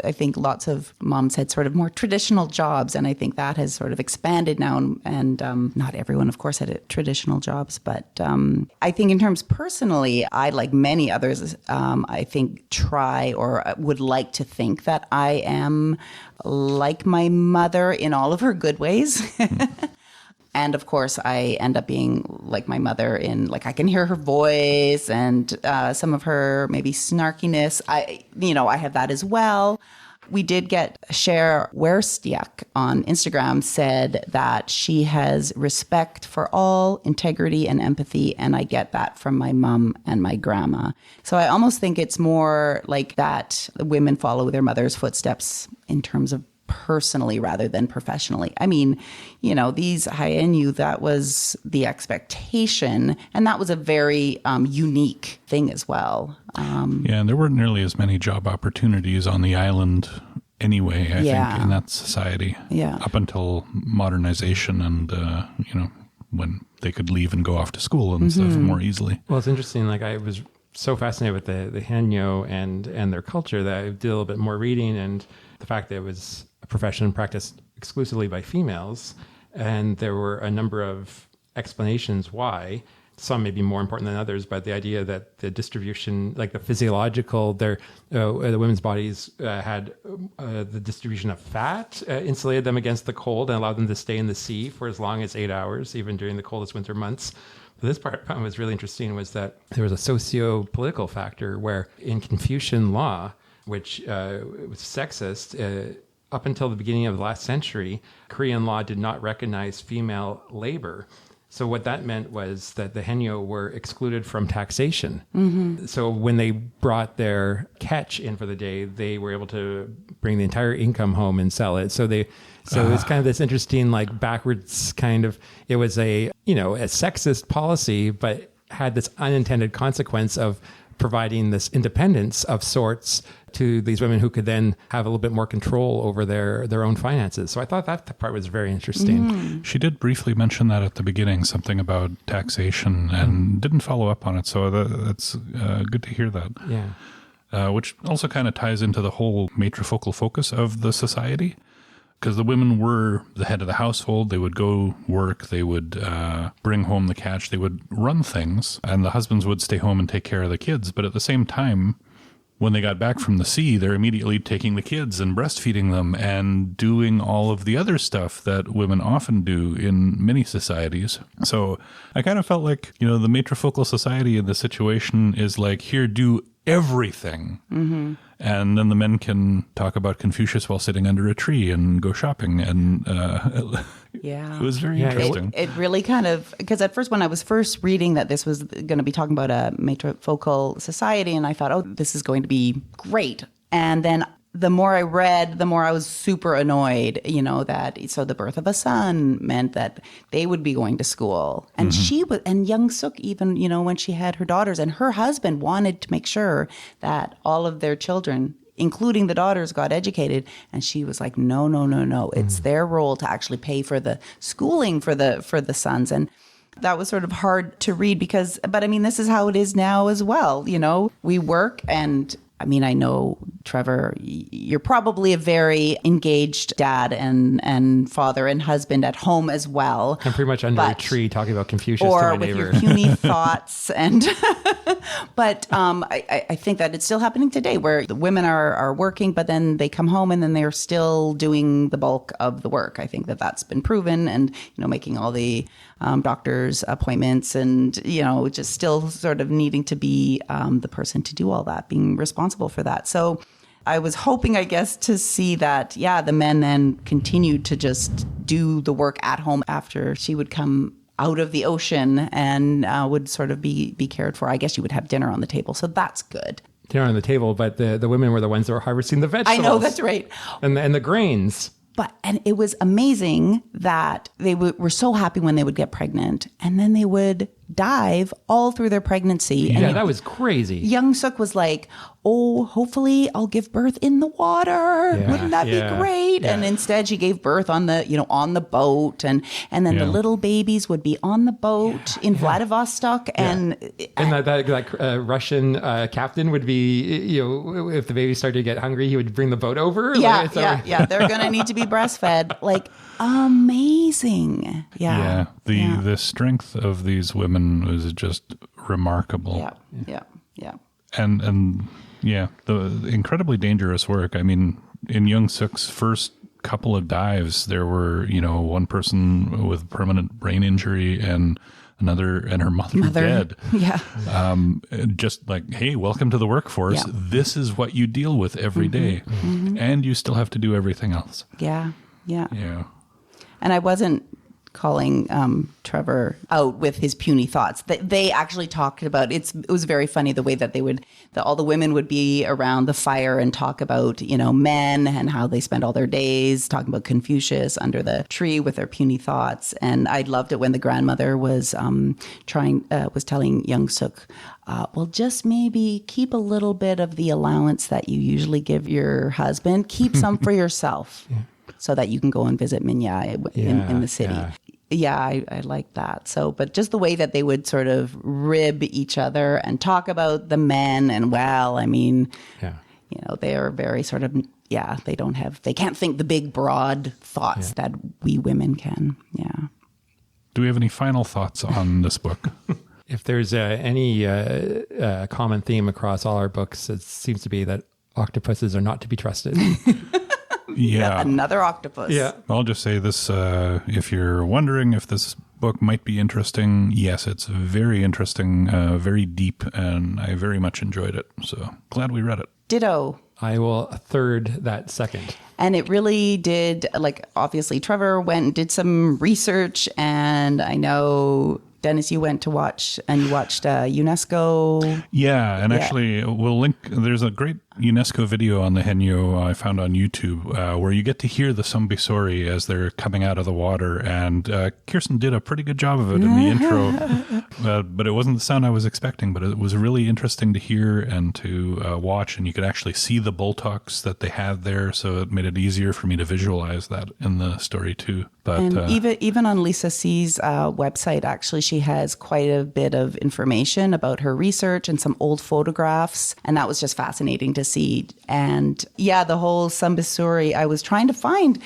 I think lots of moms had sort of more traditional jobs, and I think that has sort of expanded now, and not everyone, of course, had traditional jobs, but I think in terms personally, I, like many others, I think try or would like to think that I am like my mother in all of her good ways. And of course, I end up being like my mother in, like, I can hear her voice and some of her maybe snarkiness. I have that as well. We did get Cher Werstiak on Instagram said that she has respect for all, integrity and empathy. And I get that from my mom and my grandma. So I almost think it's more like that women follow their mother's footsteps in terms of personally rather than professionally. I mean, these Haenyeo, that was the expectation, and that was a very unique thing as well. And there weren't nearly as many job opportunities on the island anyway, I think, in that society. Yeah. Up until modernization and, when they could leave and go off to school and stuff more easily. Well, it's interesting. Like, I was so fascinated with the Haenyeo and their culture that I did a little bit more reading, and the fact that it was a profession practiced exclusively by females. And there were a number of explanations why. Some may be more important than others, but the idea that the distribution, like the physiological, the women's bodies had the distribution of fat insulated them against the cold and allowed them to stay in the sea for as long as 8 hours, even during the coldest winter months. But this part was really interesting, was that there was a socio-political factor where in Confucian law, which was sexist, up until the beginning of the last century, Korean law did not recognize female labor. So what that meant was that the Haenyeo were excluded from taxation. Mm-hmm. So when they brought their catch in for the day, they were able to bring the entire income home and sell it. So it's kind of this interesting, like, backwards kind of, it was a sexist policy, but had this unintended consequence of providing this independence of sorts to these women who could then have a little bit more control over their own finances. So I thought that part was very interesting. She did briefly mention that at the beginning, something about taxation, and didn't follow up on it. So that's good to hear that. Yeah. Which also kind of ties into the whole matrifocal focus of the society. Because the women were the head of the household, they would go work, they would bring home the cash, they would run things, and the husbands would stay home and take care of the kids. But at the same time, when they got back from the sea, they're immediately taking the kids and breastfeeding them and doing all of the other stuff that women often do in many societies. So I kind of felt like, the matrifocal society in this situation is like, here, do everything. Mm-hmm. And then the men can talk about Confucius while sitting under a tree and go shopping. And it was very interesting. It really kind of, because at first when I was first reading that this was going to be talking about a matrifocal society, and I thought, oh, this is going to be great. And then the more I read, the more I was super annoyed, so the birth of a son meant that they would be going to school. And she was, and Young Suk even, when she had her daughters, and her husband wanted to make sure that all of their children, including the daughters, got educated. And she was like, no. It's their role to actually pay for the schooling for the sons. And that was sort of hard to read but this is how it is now as well. We work, and I know, Trevor, you're probably a very engaged dad and father and husband at home as well. I'm pretty much under a tree talking about Confucius or to my with neighbor. Your puny thoughts. But I think that it's still happening today, where the women are working, but then they come home and then they're still doing the bulk of the work. I think that's been proven, and making all the doctor's appointments, and just still sort of needing to be the person to do all that, being responsible for that. So I was hoping, I guess, to see that, the men then continued to just do the work at home after she would come out of the ocean and would sort of be cared for. I guess you would have dinner on the table. So that's good. Dinner on the table, but the women were the ones that were harvesting the vegetables. I know, that's right. And the grains. And it was amazing that they were so happy when they would get pregnant, and then they would dive all through their pregnancy. Yeah, that was crazy. Young Suk was like, oh, hopefully I'll give birth in the water. Yeah, Wouldn't that be great? Yeah. And instead she gave birth on the boat, and then the little babies would be on the boat in Vladivostok. And that Russian captain would be, if the baby started to get hungry, he would bring the boat over. Yeah. They're going to need to be breastfed. Like, amazing. Yeah. The strength of these women was just remarkable. Yeah. And the incredibly dangerous work. In Young Suk's first couple of dives, there were, one person with permanent brain injury and another, and her mother dead. Yeah. Just like, hey, welcome to the workforce. Yeah. This is what you deal with every day. Mm-hmm. And you still have to do everything else. Yeah. And I wasn't calling Trevor out with his puny thoughts. They actually talked about it was very funny the way that all the women would be around the fire and talk about men and how they spend all their days talking about Confucius under the tree with their puny thoughts. And I loved it when the grandmother was telling Young Suk, well, just maybe keep a little bit of the allowance that you usually give your husband, keep some for yourself. Yeah. So that you can go and visit Minya in the city. Yeah, I like that. So, but just the way that they would sort of rib each other and talk about the men, and they are very sort of, they can't think the big, broad thoughts that we women can. Yeah. Do we have any final thoughts on this book? If there's any common theme across all our books, it seems to be that octopuses are not to be trusted. Yeah. Another octopus. Yeah. I'll just say this, if you're wondering if this book might be interesting, yes, it's very interesting, very deep, and I very much enjoyed it. So glad we read it. Ditto. I will third that second. And it really did, obviously Trevor went and did some research, and I know Dennis, you went to watch, and you watched UNESCO. Yeah, and actually we'll link, there's a great UNESCO video on the Haenyeo I found on YouTube where you get to hear the Sambisori as they're coming out of the water. And Kirsten did a pretty good job of it in the intro. But it wasn't the sound I was expecting. But it was really interesting to hear and to watch. And you could actually see the bulltucks that they had there. So it made it easier for me to visualize that in the story too. But and even on Lisa C's website, actually, she has quite a bit of information about her research and some old photographs. And that was just fascinating to see. And yeah, the whole Sambisuri, I was trying to find,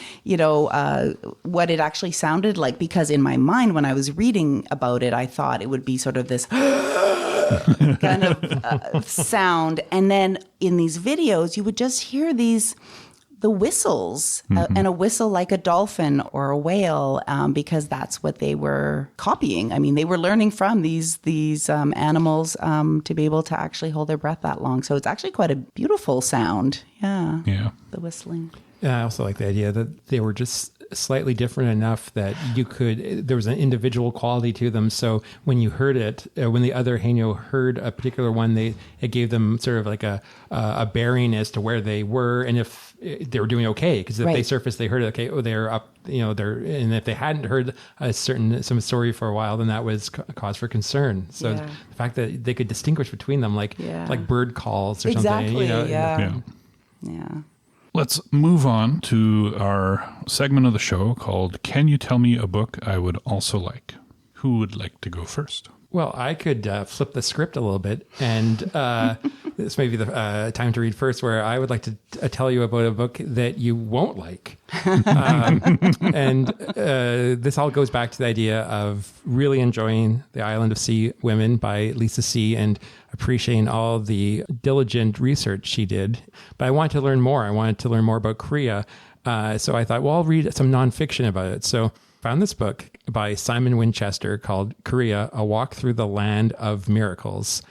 what it actually sounded like, because in my mind, when I was reading about it, I thought it would be sort of this kind of sound. And then in these videos, you would just hear the whistles, and a whistle like a dolphin or a whale, because that's what they were copying. I mean, they were learning from these animals to be able to actually hold their breath that long. So it's actually quite a beautiful sound. Yeah. The whistling. Yeah, I also like the idea that they were just slightly different enough that there was an individual quality to them. So when you heard it, when the other Haenyeo heard a particular one, it gave them sort of like a bearing as to where they were and if they were doing okay. Because if they surfaced, they heard it, okay, they're up, and if they hadn't heard some story for a while, then that was a cause for concern. So the fact that they could distinguish between them, like bird calls or something. Yeah. Let's move on to our segment of the show called Can You Tell Me a Book I Would Also Like? Who would like to go first? Well, I could flip the script a little bit, and this may be the time to read first, where I would like to tell you about a book that you won't like. And this all goes back to the idea of really enjoying The Island of Sea Women by Lisa C. and appreciating all the diligent research she did. But I wanted to learn more. I wanted to learn more about Korea. So I thought, well, I'll read some nonfiction about it. So I found this book by Simon Winchester called Korea, A Walk Through the Land of Miracles.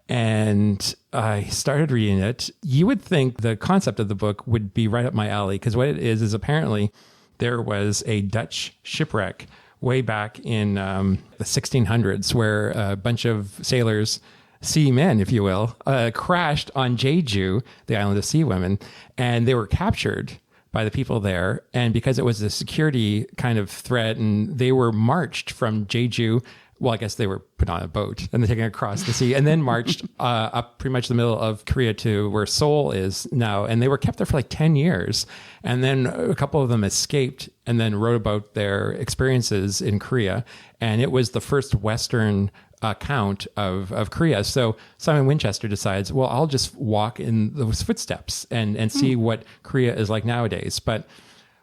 And I started reading it. You would think the concept of the book would be right up my alley, because what it is apparently there was a Dutch shipwreck way back in the 1600s where a bunch of sailors, seamen, if you will, crashed on Jeju, the island of sea women, and they were captured by the people there. And because it was a security kind of threat, and they were marched from Jeju, well, I guess they were put on a boat and then taken across the sea and then marched up pretty much the middle of Korea to where Seoul is now. And they were kept there for like 10 years. And then a couple of them escaped and then wrote about their experiences in Korea. And it was the first Western account of Korea. So Simon Winchester decides, well, I'll just walk in those footsteps and see what Korea is like nowadays. But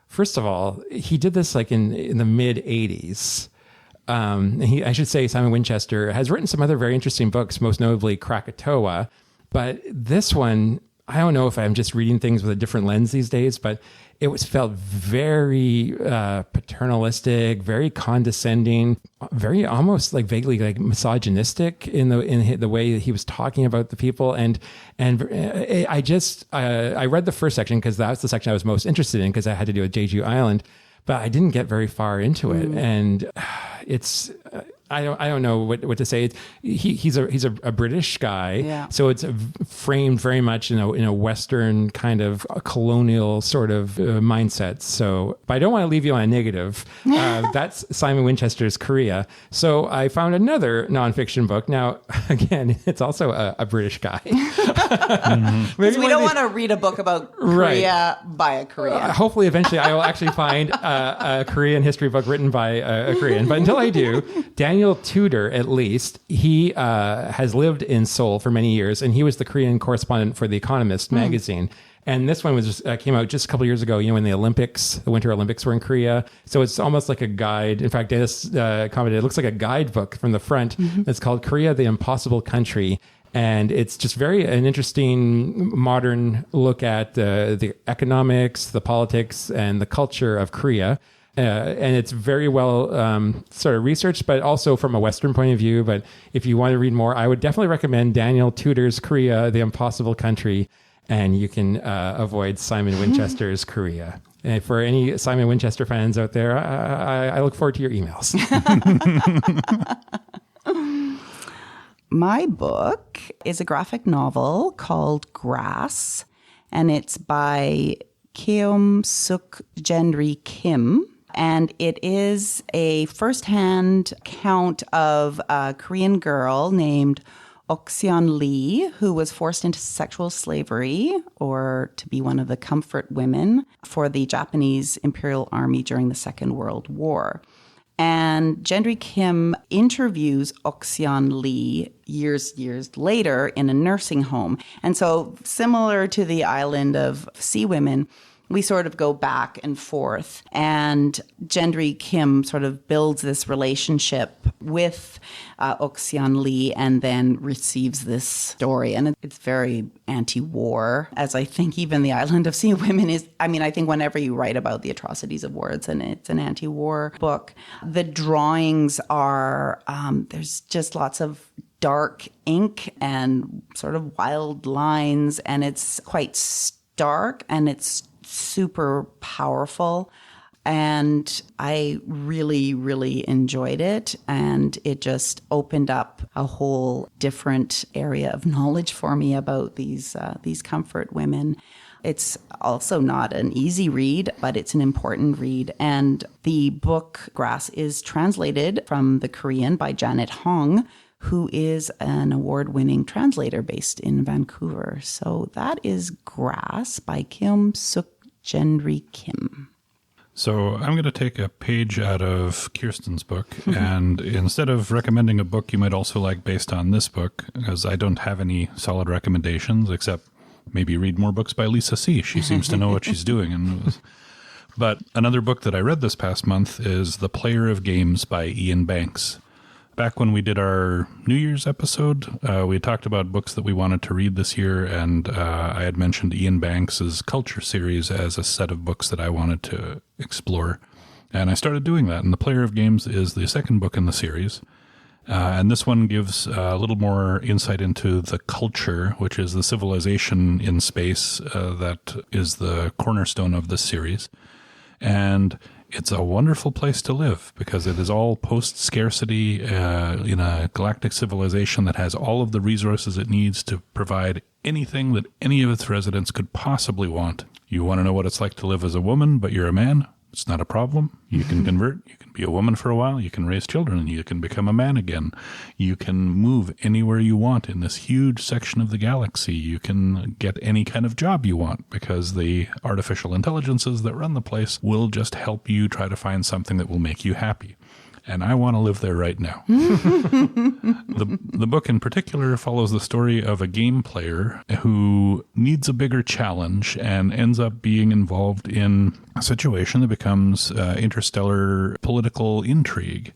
first of all, he did this like in the mid 80s. I should say Simon Winchester has written some other very interesting books, most notably Krakatoa. But this one, I don't know if I'm just reading things with a different lens these days, but it felt very paternalistic, very condescending, very almost like vaguely like misogynistic in the way that he was talking about the people. And I read the first section because that's the section I was most interested in because I had to do with Jeju Island, but I didn't get very far into it. And it's I don't know what to say. He's a British guy, so it's framed very much in a Western kind of colonial sort of mindset. So, but I don't want to leave you on a negative. That's Simon Winchester's Korea. So I found another nonfiction book. Now, again, it's also a British guy. Because we don't want to read a book about Korea by a Korean. Hopefully, eventually, I will actually find a Korean history book written by a Korean. But until I do, Daniel Tudor, at least, he has lived in Seoul for many years, and he was the Korean correspondent for The Economist magazine. And this one came out just a couple of years ago, when the Winter Olympics were in Korea. So it's almost like a guide. In fact, Dennis commented, it looks like a guidebook from the front. It's called Korea, the Impossible Country. And it's just an interesting modern look at the economics, the politics, and the culture of Korea. And it's very well sort of researched, but also from a Western point of view. But if you want to read more, I would definitely recommend Daniel Tudor's Korea, the Impossible Country. And you can avoid Simon Winchester's Korea. And for any Simon Winchester fans out there, I look forward to your emails. My book is a graphic novel called Grass, and it's by Keum Suk Jenri Kim. And it is a firsthand account of a Korean girl named Okseon Lee, who was forced into sexual slavery or to be one of the comfort women for the Japanese Imperial Army during the Second World War. And Jenri Kim interviews Okseon Lee years later in a nursing home. And so similar to the island of Sea Women, we sort of go back and forth. And Jenri Kim sort of builds this relationship with Okseon Lee and then receives this story. And it's very anti-war, as I think even the Island of Sea Women is. I mean, I think whenever you write about the atrocities of war, it's an anti-war book. The drawings are, there's just lots of dark ink and sort of wild lines. And it's quite stark and it's super powerful. And I really, really enjoyed it. And it just opened up a whole different area of knowledge for me about these comfort women. It's also not an easy read, but it's an important read. And the book Grass is translated from the Korean by Janet Hong, who is an award-winning translator based in Vancouver. So that is Grass by Keum Suk Jenri Kim. So I'm going to take a page out of Kirsten's book, and instead of recommending a book you might also like based on this book, because I don't have any solid recommendations, except maybe read more books by Lisa C. She seems to know what she's doing. But another book that I read this past month is The Player of Games by Ian Banks. Back when we did our New Year's episode, we had talked about books that we wanted to read this year, and I had mentioned Ian Banks' Culture series as a set of books that I wanted to explore. And I started doing that, and The Player of Games is the second book in the series. And this one gives a little more insight into the culture, which is the civilization in space that is the cornerstone of this series. And it's a wonderful place to live because it is all post-scarcity in a galactic civilization that has all of the resources it needs to provide anything that any of its residents could possibly want. You want to know what it's like to live as a woman, but you're a man? It's not a problem. You can convert. You can be a woman for a while. You can raise children. You can become a man again. You can move anywhere you want in this huge section of the galaxy. You can get any kind of job you want because the artificial intelligences that run the place will just help you try to find something that will make you happy. And I want to live there right now. The book in particular follows the story of a game player who needs a bigger challenge and ends up being involved in a situation that becomes interstellar political intrigue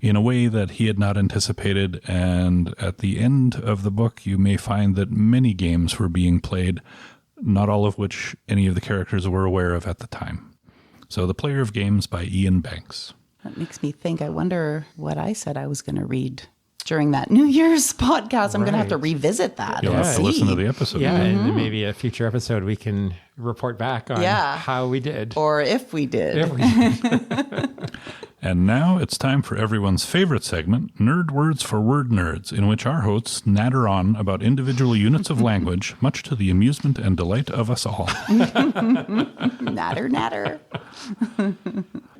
in a way that he had not anticipated. And at the end of the book, you may find that many games were being played, not all of which any of the characters were aware of at the time. So The Player of Games by Ian Banks. That makes me think, I wonder what I said I was going to read during that New Year's podcast. I'm going to have to revisit that. You'll have to listen to the episode. Yeah, and maybe a future episode we can report back on how we did. Or if we did. And now it's time for everyone's favorite segment, Nerd Words for Word Nerds, in which our hosts natter on about individual units of language, much to the amusement and delight of us all. Natter.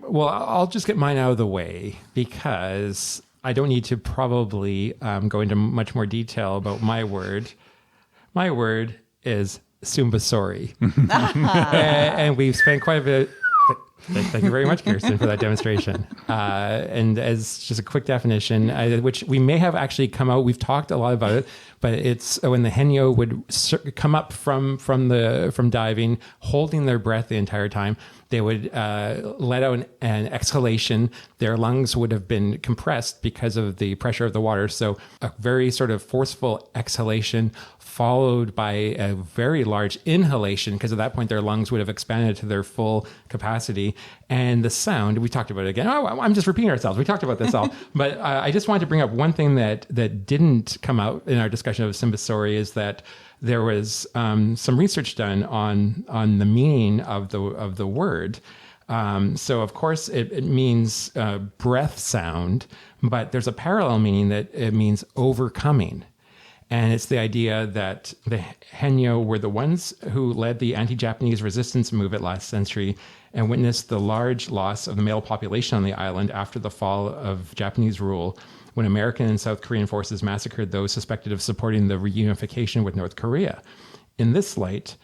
Well, I'll just get mine out of the way because I don't need to probably go into much more detail about my word. My word is Sumbasori. And we've spent quite a bit. Thank you very much, Kirsten, for that demonstration. And as just a quick definition, which we may have actually come out, we've talked a lot about it, but it's when the Haenyeo would come up from diving, holding their breath the entire time. They would let out an exhalation. Their lungs would have been compressed because of the pressure of the water. So a very sort of forceful exhalation followed by a very large inhalation, because at that point their lungs would have expanded to their full capacity. And the sound, we talked about it again. Oh, I'm just repeating ourselves. We talked about this all. But I just wanted to bring up one thing that didn't come out in our discussion of Sumbasori is that there was some research done on the meaning of the word. So, of course, it means breath sound, but there's a parallel meaning that it means overcoming. And it's the idea that the Haenyeo were the ones who led the anti-Japanese resistance movement last century and witnessed the large loss of the male population on the island after the fall of Japanese rule, when American and South Korean forces massacred those suspected of supporting the reunification with North Korea. In this light,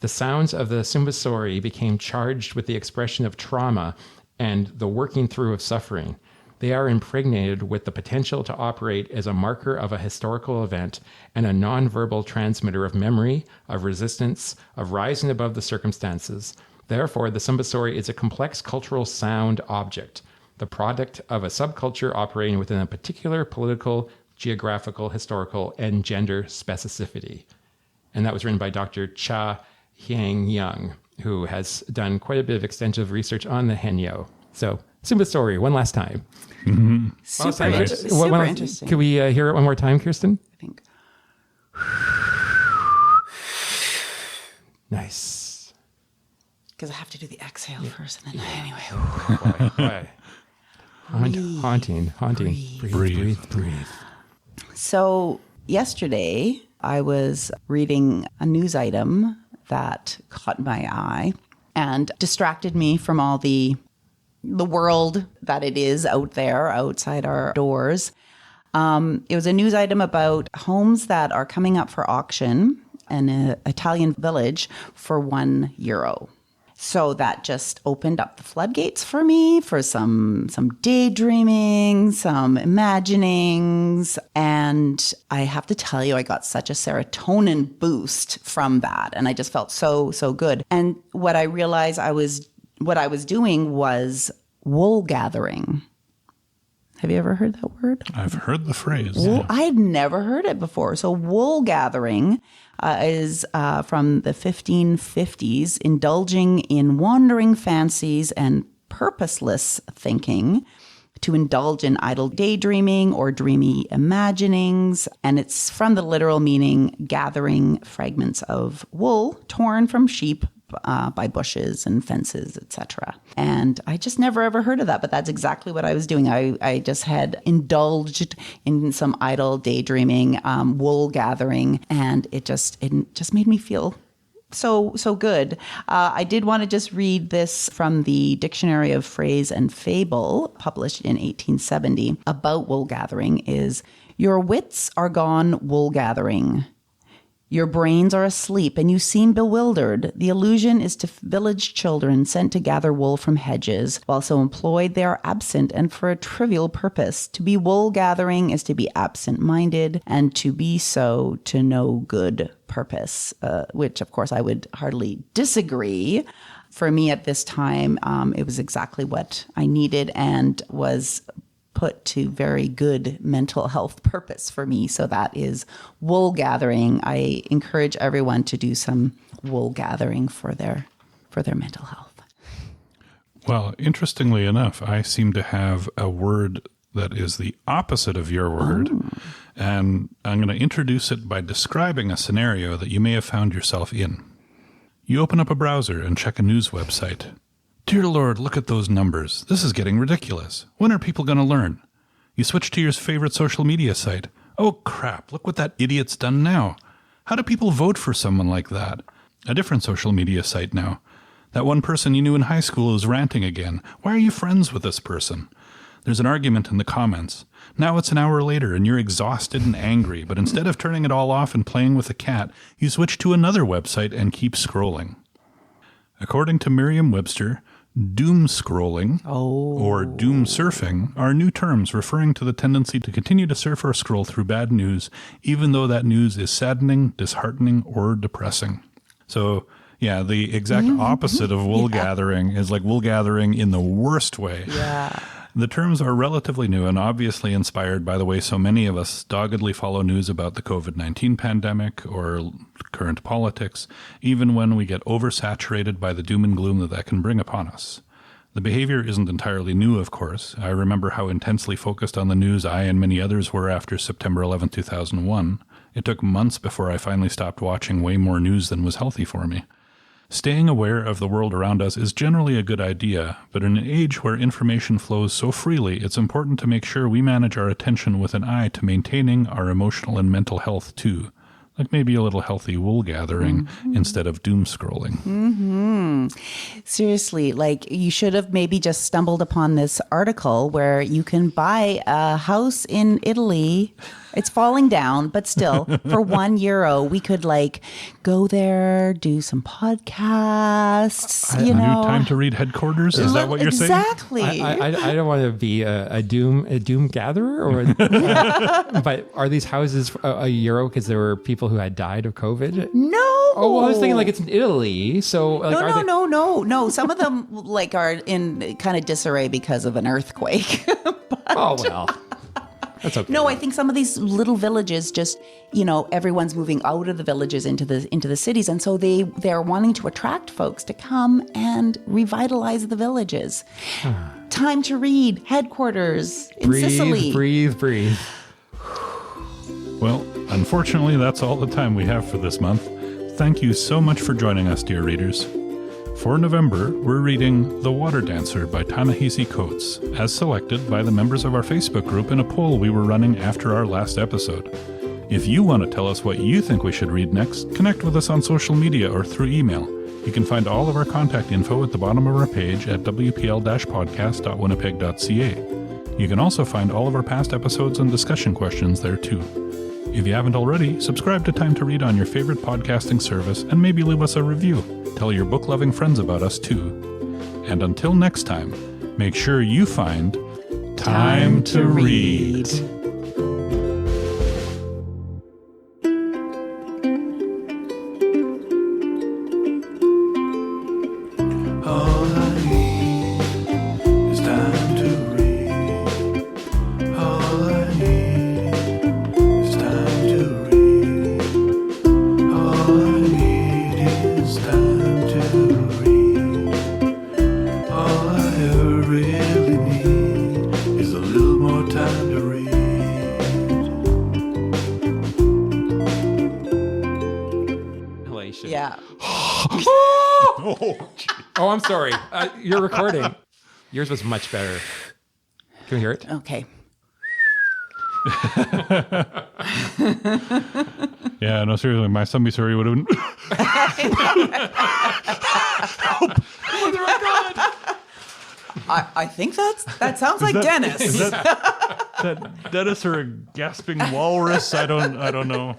the sounds of the Sumbasori became charged with the expression of trauma and the working through of suffering. They are impregnated with the potential to operate as a marker of a historical event and a nonverbal transmitter of memory, of resistance, of rising above the circumstances. Therefore, the Sumbasori is a complex cultural sound object, the product of a subculture operating within a particular political, geographical, historical, and gender specificity. And that was written by Dr. Haenyeo, who has done quite a bit of extensive research on the Haenyeo. So, Sumbasori, one last time. Mm-hmm. Super interesting. Can we hear it one more time, Kirsten? I think. Nice. Because I have to do the exhale first, and then anyway. Boy. Haunting. Breathe. So yesterday, I was reading a news item that caught my eye and distracted me from all the world that it is out there, outside our doors. It was a news item about homes that are coming up for auction in an Italian village for €1. So that just opened up the floodgates for me for some daydreaming, some imaginings. And I have to tell you, I got such a serotonin boost from that. And I just felt so good. And what I realized what I was doing was wool gathering. Have you ever heard that word? I've heard the phrase. I had never heard it before. So wool gathering is from the 1550s, indulging in wandering fancies and purposeless thinking, to indulge in idle daydreaming or dreamy imaginings. And it's from the literal meaning gathering fragments of wool torn from sheep by bushes and fences, etc. And I just never ever heard of that, but that's exactly what I was doing. I just had indulged in some idle daydreaming, wool gathering, and it just made me feel so good. I did want to just read this from the Dictionary of Phrase and Fable, published in 1870, about wool gathering is, your wits are gone wool gathering. Your brains are asleep and you seem bewildered. The allusion is to village children sent to gather wool from hedges. While so employed, they are absent and for a trivial purpose. To be wool gathering is to be absent-minded, and to be so to no good purpose, which of course I would hardly disagree. For me at this time, it was exactly what I needed and was put to very good mental health purpose for me. So that is wool gathering. I encourage everyone to do some wool gathering for their mental health. Well, interestingly enough, I seem to have a word that is the opposite of your word. Oh. And I'm going to introduce it by describing a scenario that you may have found yourself in. You open up a browser and check a news website. Dear Lord, look at those numbers. This is getting ridiculous. When are people going to learn? You switch to your favorite social media site. Oh, crap, look what that idiot's done now. How do people vote for someone like that? A different social media site now. That one person you knew in high school is ranting again. Why are you friends with this person? There's an argument in the comments. Now it's an hour later and you're exhausted and angry, but instead of turning it all off and playing with a cat, you switch to another website and keep scrolling. According to Merriam-Webster, doom scrolling or doom surfing are new terms referring to the tendency to continue to surf or scroll through bad news, even though that news is saddening, disheartening, or depressing. So, yeah, the exact opposite of wool gathering is like wool gathering in the worst way. Yeah. The terms are relatively new and obviously inspired by the way so many of us doggedly follow news about the COVID-19 pandemic or current politics, even when we get oversaturated by the doom and gloom that can bring upon us. The behavior isn't entirely new, of course. I remember how intensely focused on the news I and many others were after September 11, 2001. It took months before I finally stopped watching way more news than was healthy for me. Staying aware of the world around us is generally a good idea, but in an age where information flows so freely, it's important to make sure we manage our attention with an eye to maintaining our emotional and mental health too. Like maybe a little healthy wool gathering instead of doom scrolling. Seriously, like you should have maybe just stumbled upon this article where you can buy a house in Italy. It's falling down, but still, for €1, we could like go there, do some podcasts. New Time to Read headquarters? Is that what you're saying? Exactly. I don't want to be a doom gatherer, but are these houses €1 because there were people who had died of COVID? No. Oh, well, I was thinking like it's in Italy, so like, no. Some of them like are in kind of disarray because of an earthquake. Oh well. That's okay. No, I think some of these little villages just, everyone's moving out of the villages into the cities. And so they're wanting to attract folks to come and revitalize the villages. Time to Read, headquarters in Sicily. Breathe. Well, unfortunately, that's all the time we have for this month. Thank you so much for joining us, dear readers. For November, we're reading The Water Dancer by Ta-Nehisi Coates, as selected by the members of our Facebook group in a poll we were running after our last episode. If you want to tell us what you think we should read next, connect with us on social media or through email. You can find all of our contact info at the bottom of our page at wpl-podcast.winnipeg.ca. You can also find all of our past episodes and discussion questions there too. If you haven't already, subscribe to Time to Read on your favorite podcasting service and maybe leave us a review. Tell your book-loving friends about us too. And until next time, make sure you find time to read. Yeah. Oh, I'm sorry. You're recording. Yours was much better. Can we hear it? Okay. Yeah, no, seriously, my Somebody Sorry would have been... I think that sounds like Dennis. Is that Dennis or a gasping walrus? I don't know.